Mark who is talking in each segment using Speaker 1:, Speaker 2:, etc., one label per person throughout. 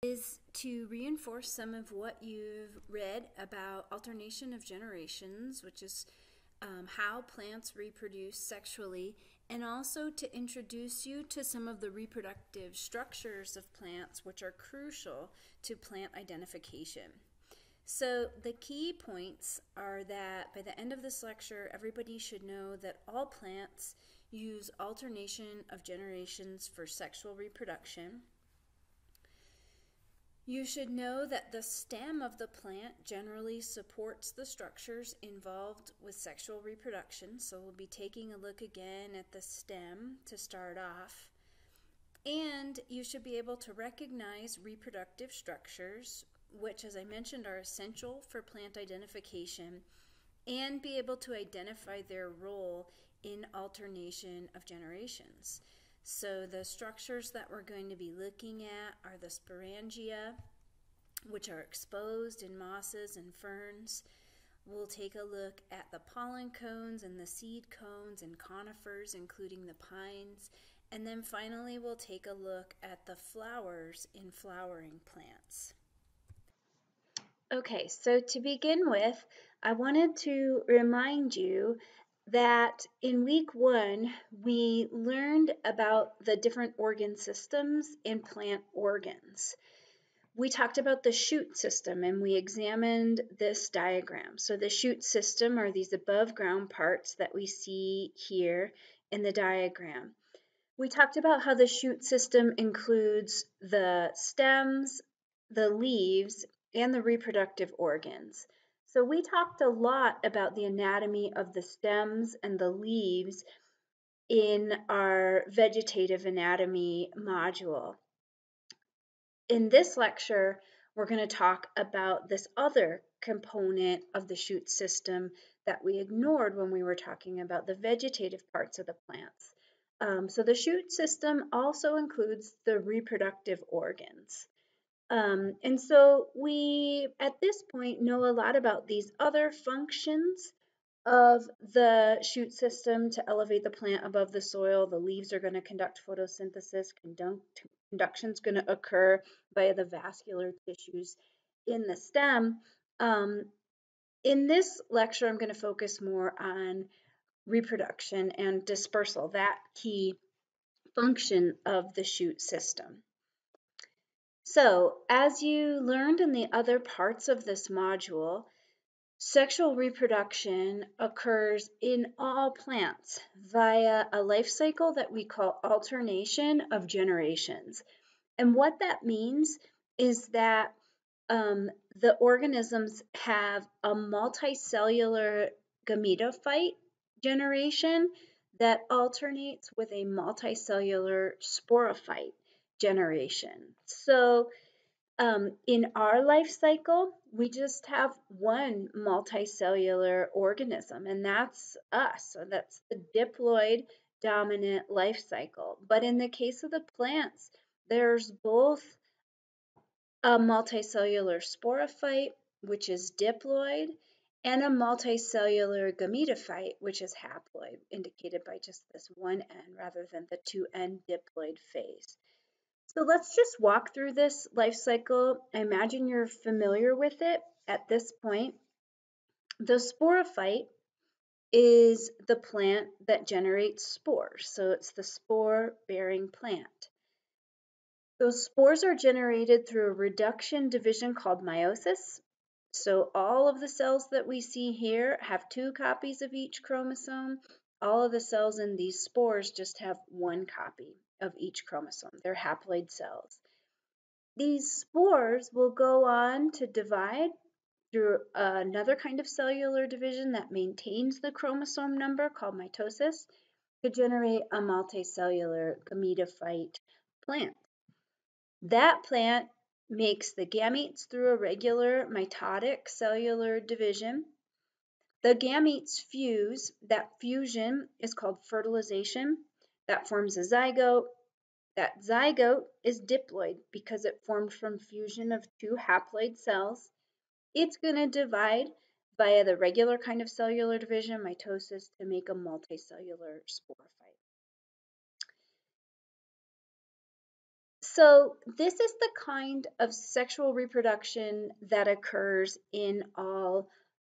Speaker 1: is to reinforce some of what you've read about alternation of generations, which is how plants reproduce sexually, and also to introduce you to some of the reproductive structures of plants which are crucial to plant identification. So the key points are that by the end of this lecture, everybody should know that all plants use alternation of generations for sexual reproduction. You should know that the stem of the plant generally supports the structures involved with sexual reproduction. So we'll be taking a look again at the stem to start off. And you should be able to recognize reproductive structures, which, as I mentioned, are essential for plant identification, and be able to identify their role in alternation of generations. So the structures that we're going to be looking at are the sporangia, which are exposed in mosses and ferns. We'll take a look at the pollen cones and the seed cones and conifers, including the pines. And then finally, we'll take a look at the flowers in flowering plants. Okay, so to begin with, I wanted to remind you that in week 1, we learned about the different organ systems in plant organs. We talked about the shoot system and we examined this diagram. So the shoot system are these above ground parts that we see here in the diagram. We talked about how the shoot system includes the stems, the leaves, and the reproductive organs. So we talked a lot about the anatomy of the stems and the leaves in our vegetative anatomy module. In this lecture, we're going to talk about this other component of the shoot system that we ignored when we were talking about the vegetative parts of the plants. So the shoot system also includes the reproductive organs. And so we, at this point, know a lot about these other functions of the shoot system to elevate the plant above the soil. The leaves are going to conduct photosynthesis. Conduction is going to occur via the vascular tissues in the stem. In this lecture, I'm going to focus more on reproduction and dispersal, that key function of the shoot system. So, as you learned in the other parts of this module, sexual reproduction occurs in all plants via a life cycle that we call alternation of generations. And what that means is that the organisms have a multicellular gametophyte generation that alternates with a multicellular sporophyte generation. So in our life cycle, we just have one multicellular organism, and that's us. So that's the diploid dominant life cycle. But in the case of the plants, there's both a multicellular sporophyte, which is diploid, and a multicellular gametophyte, which is haploid, indicated by just this one N rather than the 2N diploid phase. So let's just walk through this life cycle. I imagine you're familiar with it at this point. The sporophyte is the plant that generates spores. So it's the spore-bearing plant. Those spores are generated through a reduction division called meiosis. So all of the cells that we see here have 2 copies of each chromosome. All of the cells in these spores just have 1 copy of each chromosome. They're haploid cells. These spores will go on to divide through another kind of cellular division that maintains the chromosome number called mitosis to generate a multicellular gametophyte plant. That plant makes the gametes through a regular mitotic cellular division. The gametes fuse. That fusion is called fertilization. That forms a zygote. That zygote is diploid because it formed from fusion of 2 haploid cells. It's going to divide via the regular kind of cellular division, mitosis, to make a multicellular sporophyte. So this is the kind of sexual reproduction that occurs in all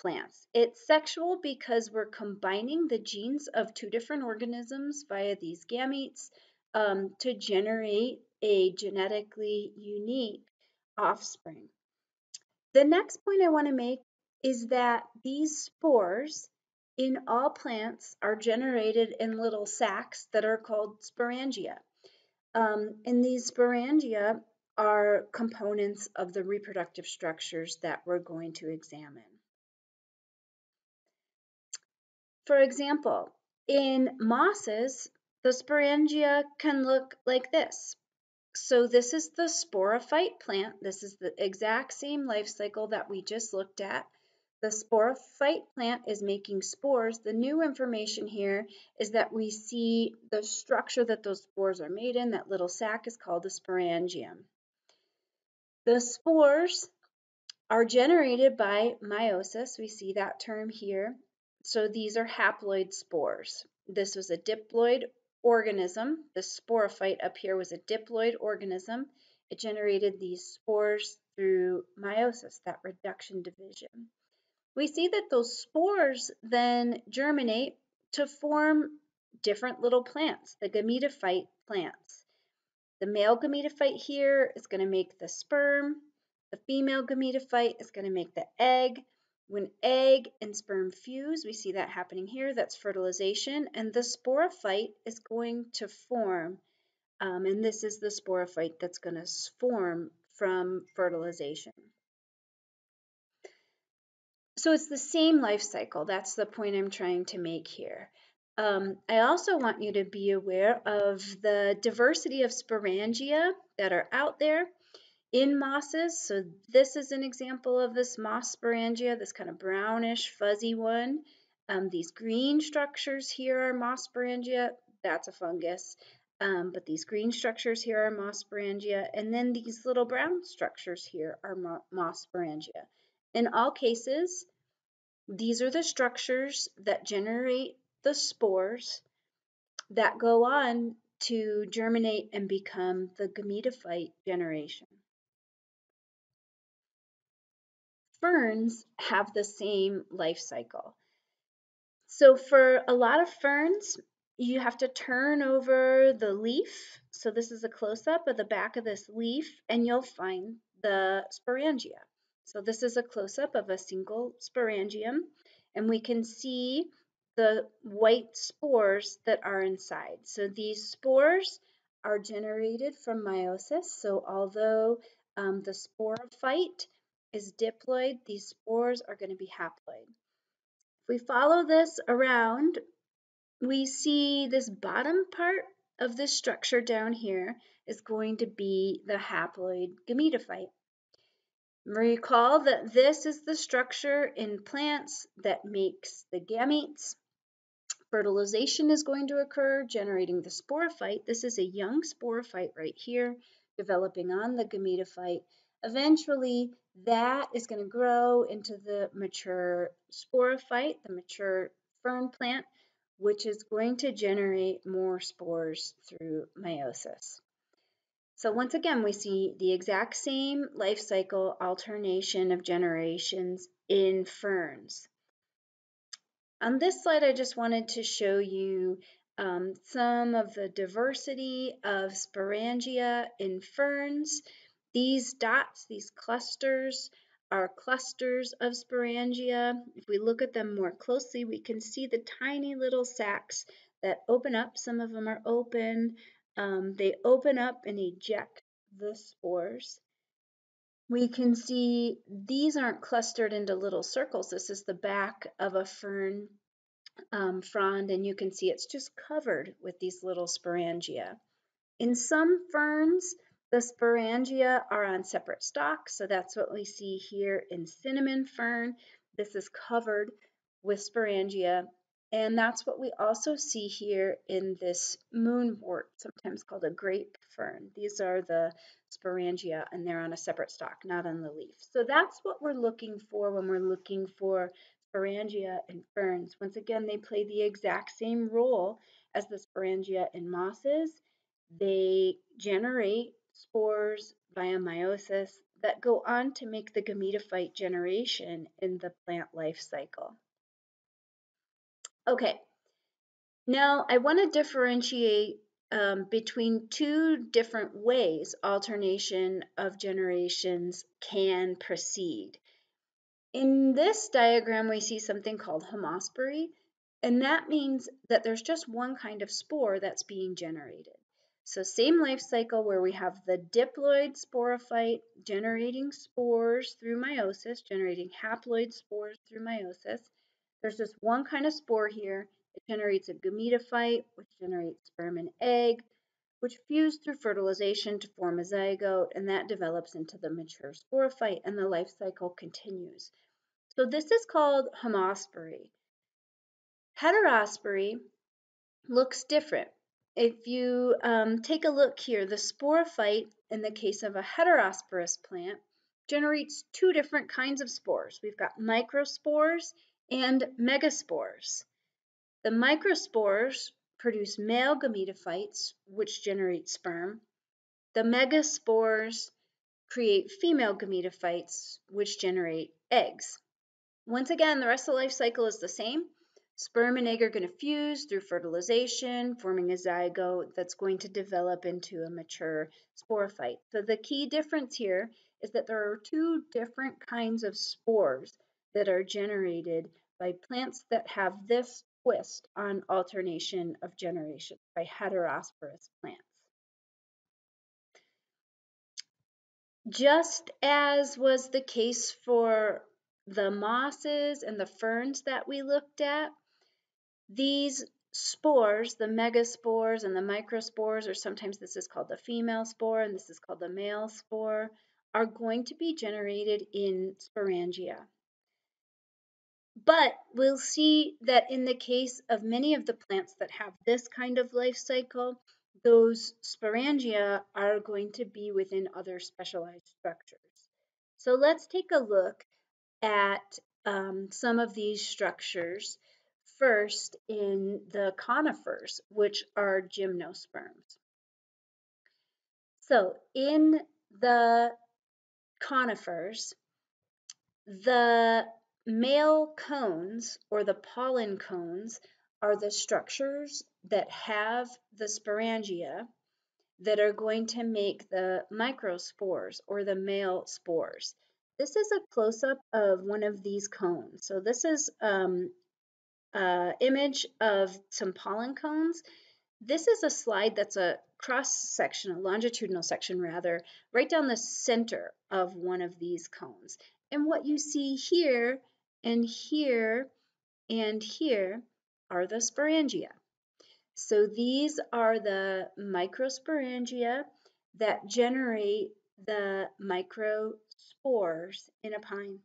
Speaker 1: plants. It's sexual because we're combining the genes of two different organisms via these gametes to generate a genetically unique offspring. The next point I want to make is that these spores in all plants are generated in little sacs that are called sporangia. And these sporangia are components of the reproductive structures that we're going to examine. For example, in mosses, the sporangia can look like this. So this is the sporophyte plant. This is the exact same life cycle that we just looked at. The sporophyte plant is making spores. The new information here is that we see the structure that those spores are made in. That little sac is called a sporangium. The spores are generated by meiosis. We see that term here. So these are haploid spores. This was a diploid organism. The sporophyte up here was a diploid organism. It generated these spores through meiosis, that reduction division. We see that those spores then germinate to form different little plants, the gametophyte plants. The male gametophyte here is going to make the sperm. The female gametophyte is going to make the egg. When egg and sperm fuse, we see that happening here. That's fertilization. And the sporophyte is going to form, and this is the sporophyte that's going to form from fertilization. So it's the same life cycle. That's the point I'm trying to make here. I also want you to be aware of the diversity of sporangia that are out there in mosses. So this is an example of this moss sporangia, this kind of brownish fuzzy one. These green structures here are moss sporangia. That's a fungus. But these green structures here are moss sporangia. And then these little brown structures here are moss sporangia. In all cases, these are the structures that generate the spores that go on to germinate and become the gametophyte generation. Ferns have the same life cycle. So for a lot of ferns, you have to turn over the leaf. So this is a close-up of the back of this leaf, and you'll find the sporangia. So this is a close-up of a single sporangium, and we can see the white spores that are inside. So these spores are generated from meiosis. So although the sporophyte is diploid, these spores are going to be haploid. If we follow this around, we see this bottom part of this structure down here is going to be the haploid gametophyte. Recall that this is the structure in plants that makes the gametes. Fertilization is going to occur, generating the sporophyte. This is a young sporophyte right here, developing on the gametophyte. Eventually, that is going to grow into the mature sporophyte, the mature fern plant, which is going to generate more spores through meiosis. So once again, we see the exact same life cycle alternation of generations in ferns. On this slide, I just wanted to show you some of the diversity of sporangia in ferns. These dots, these clusters, are clusters of sporangia. If we look at them more closely, we can see the tiny little sacs that open up. Some of them are open. They open up and eject the spores. We can see these aren't clustered into little circles. This is the back of a fern frond, and you can see it's just covered with these little sporangia. In some ferns, the sporangia are on separate stalks, so that's what we see here in cinnamon fern. This is covered with sporangia, and that's what we also see here in this moonwort, sometimes called a grape fern. These are the sporangia, and they're on a separate stalk, not on the leaf. So that's what we're looking for when we're looking for sporangia in ferns. Once again, they play the exact same role as the sporangia in mosses. They generate spores via meiosis that go on to make the gametophyte generation in the plant life cycle. Okay, now I want to differentiate between two different ways alternation of generations can proceed. In this diagram, we see something called homospory, and that means that there's just one kind of spore that's being generated. So same life cycle where we have the diploid sporophyte generating spores through meiosis, generating haploid spores through meiosis. There's just one kind of spore here. It generates a gametophyte, which generates sperm and egg, which fuse through fertilization to form a zygote, and that develops into the mature sporophyte, and the life cycle continues. So this is called homospory. Heterospory looks different. If you take a look here, the sporophyte, in the case of a heterosporous plant, generates two different kinds of spores. We've got microspores and megaspores. The microspores produce male gametophytes, which generate sperm. The megaspores create female gametophytes, which generate eggs. Once again, the rest of the life cycle is the same. Sperm and egg are going to fuse through fertilization, forming a zygote that's going to develop into a mature sporophyte. So the key difference here is that there are two different kinds of spores that are generated by plants that have this twist on alternation of generation, by heterosporous plants. Just as was the case for the mosses and the ferns that we looked at, these spores, the megaspores and the microspores, or sometimes this is called the female spore and this is called the male spore, are going to be generated in sporangia. But we'll see that in the case of many of the plants that have this kind of life cycle, those sporangia are going to be within other specialized structures. So let's take a look at some of these structures. First, in the conifers, which are gymnosperms. So in the conifers, the male cones or the pollen cones are the structures that have the sporangia that are going to make the microspores or the male spores. This is a close-up of one of these cones. So this is image of some pollen cones. This is a slide that's a cross section, a longitudinal section rather, right down the center of one of these cones. And what you see here and here and here are the sporangia. So these are the microsporangia that generate the microspores in a pine.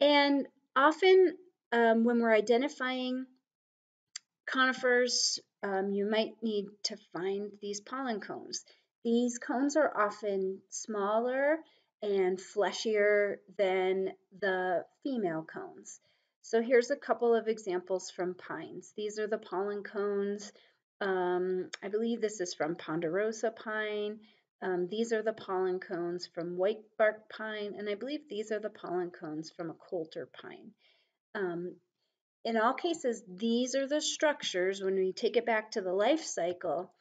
Speaker 1: And often when we're identifying conifers, you might need to find these pollen cones. These cones are often smaller and fleshier than the female cones. So here's a couple of examples from pines. These are the pollen cones. I believe this is from ponderosa pine. These are the pollen cones from whitebark pine, and I believe these are the pollen cones from a coulter pine. In all cases, these are the structures, when we take it back to the life cycle,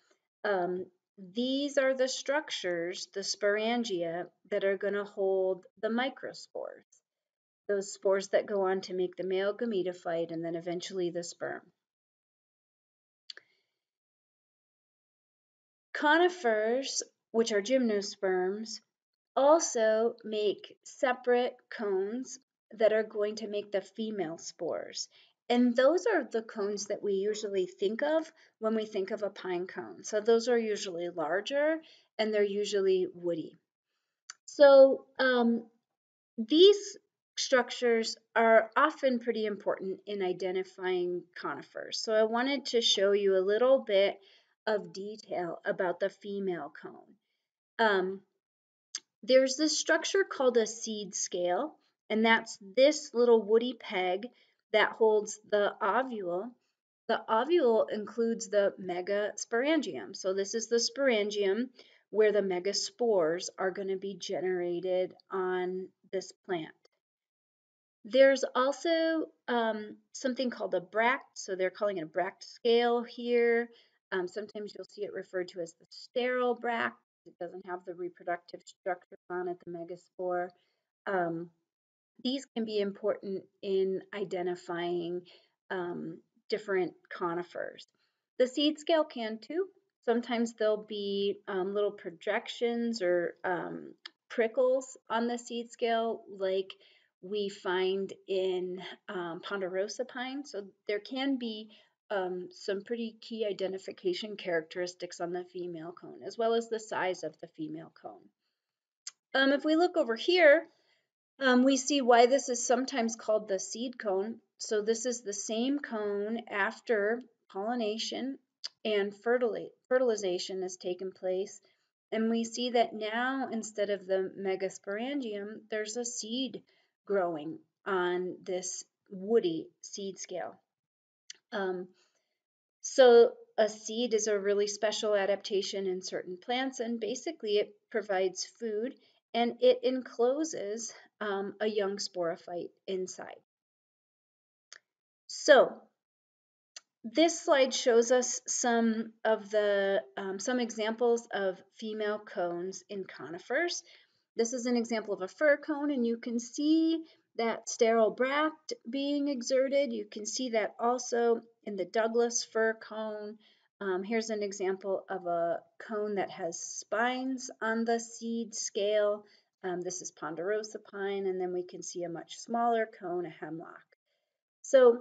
Speaker 1: these are the structures, the sporangia, that are going to hold the microspores, those spores that go on to make the male gametophyte and then eventually the sperm. Conifers, which are gymnosperms, also make separate cones that are going to make the female spores. And those are the cones that we usually think of when we think of a pine cone. So those are usually larger and they're usually woody. So these structures are often pretty important in identifying conifers. So I wanted to show you a little bit of detail about the female cone. There's this structure called a seed scale, and that's this little woody peg that holds the ovule. The ovule includes the megasporangium. So this is the sporangium, where the megaspores are going to be generated on this plant. There's also something called a bract, so they're calling it a bract scale here. Sometimes you'll see it referred to as the sterile bract. It doesn't have the reproductive structure on it, the megaspore. Um, these can be important in identifying different conifers. The seed scale can too. Sometimes there'll be little projections or prickles on the seed scale, like we find in ponderosa pine. So there can be some pretty key identification characteristics on the female cone, as well as the size of the female cone. If we look over here, we see why this is sometimes called the seed cone. So this is the same cone after pollination and fertilization has taken place. And we see that now, instead of the megasporangium, there's a seed growing on this woody seed scale. So a seed is a really special adaptation in certain plants, and basically it provides food and it encloses a young sporophyte inside. So this slide shows us some of the some examples of female cones in conifers. This is an example of a fir cone, and you can see that sterile bract being exerted. You can see that also in the Douglas fir cone. Here's an example of a cone that has spines on the seed scale. This is ponderosa pine, and then we can see a much smaller cone, a hemlock. So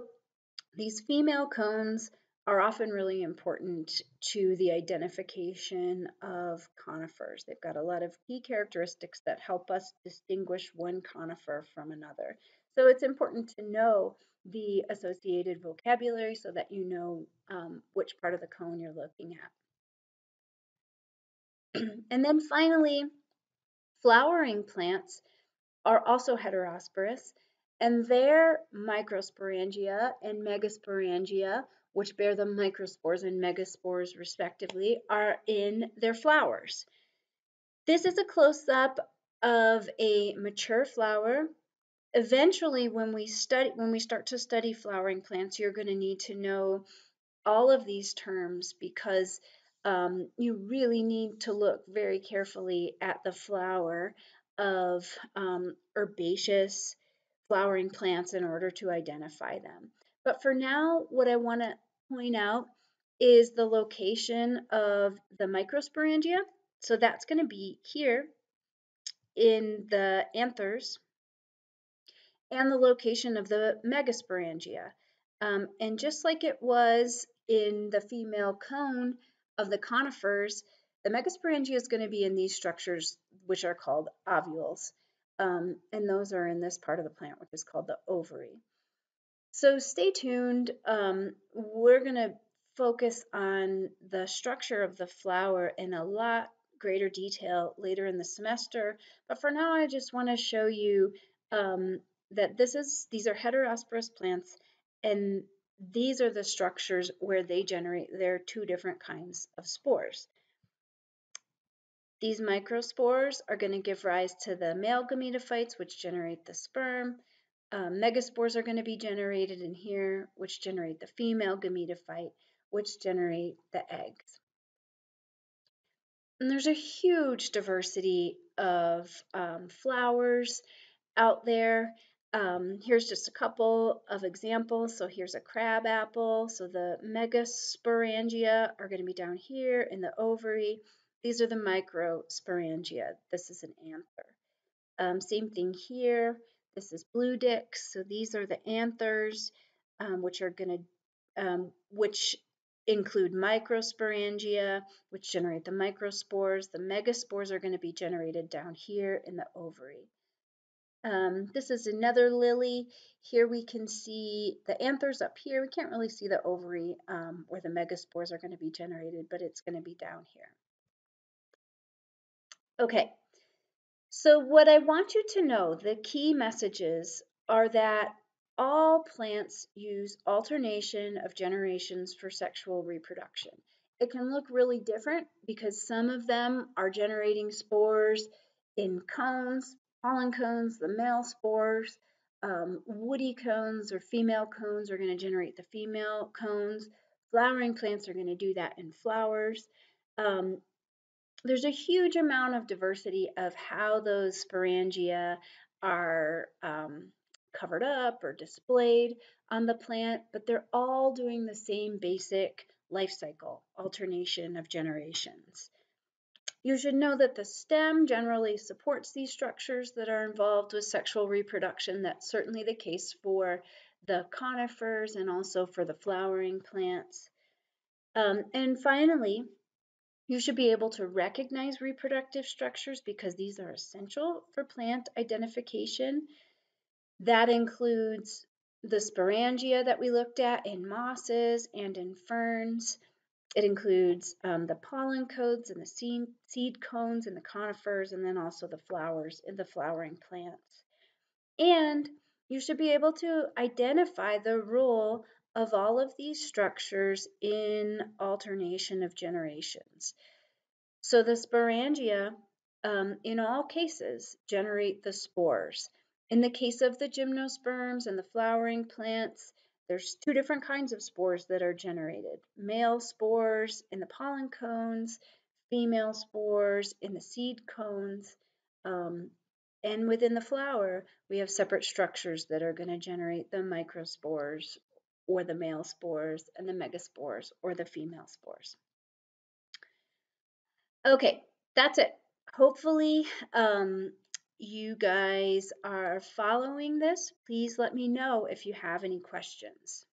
Speaker 1: these female cones are often really important to the identification of conifers. They've got a lot of key characteristics that help us distinguish one conifer from another. So it's important to know the associated vocabulary so that you know which part of the cone you're looking at. And then finally, flowering plants are also heterosporous, and their microsporangia and megasporangia, which bear the microspores and megaspores respectively, are in their flowers. This is a close-up of a mature flower. Eventually, when we start to study flowering plants, you're going to need to know all of these terms because you really need to look very carefully at the flower of herbaceous flowering plants in order to identify them. But for now, what I want to point out is the location of the microsporangia. So that's going to be here in the anthers, and the location of the megasporangia. And just like it was in the female cone of the conifers, the megasporangia is going to be in these structures, which are called ovules. And those are in this part of the plant, which is called the ovary. So stay tuned. We're going to focus on the structure of the flower in a lot greater detail later in the semester. But for now, I just want to show you that these are heterosporous plants, and these are the structures where they generate their two different kinds of spores. These microspores are going to give rise to the male gametophytes, which generate the sperm. Megaspores are going to be generated in here, which generate the female gametophyte, which generate the eggs. And there's a huge diversity of flowers out there. Here's just a couple of examples. So here's a crab apple. So the megasporangia are going to be down here in the ovary. These are the microsporangia. This is an anther. Same thing here. This is blue dix. So these are the anthers, which include microsporangia, which generate the microspores. The megaspores are going to be generated down here in the ovary. This is another lily. Here we can see the anthers up here. We can't really see the ovary where the megaspores are going to be generated, but it's going to be down here. Okay, so what I want you to know, the key messages are that all plants use alternation of generations for sexual reproduction. it can look really different because some of them are generating spores in cones, pollen cones, the male spores. Woody cones or female cones are going to generate the female cones. Flowering plants are going to do that in flowers. Um, there's a huge amount of diversity of how those sporangia are covered up or displayed on the plant, but they're all doing the same basic life cycle, alternation of generations. You should know that the stem generally supports these structures that are involved with sexual reproduction. That's certainly the case for the conifers and also for the flowering plants. And finally, you should be able to recognize reproductive structures because these are essential for plant identification. That includes the sporangia that we looked at in mosses and in ferns. It includes the pollen codes and the seed cones in the conifers, and then also the flowers in the flowering plants. And you should be able to identify the role of all of these structures in alternation of generations. So the sporangia, in all cases, generate the spores. In the case of the gymnosperms and the flowering plants, there's two different kinds of spores that are generated. Male spores in the pollen cones, female spores in the seed cones. Um, and within the flower, we have separate structures that are going to generate the microspores or the male spores and the megaspores or the female spores. Okay, that's it. Hopefully, you guys are following this. Please let me know if you have any questions.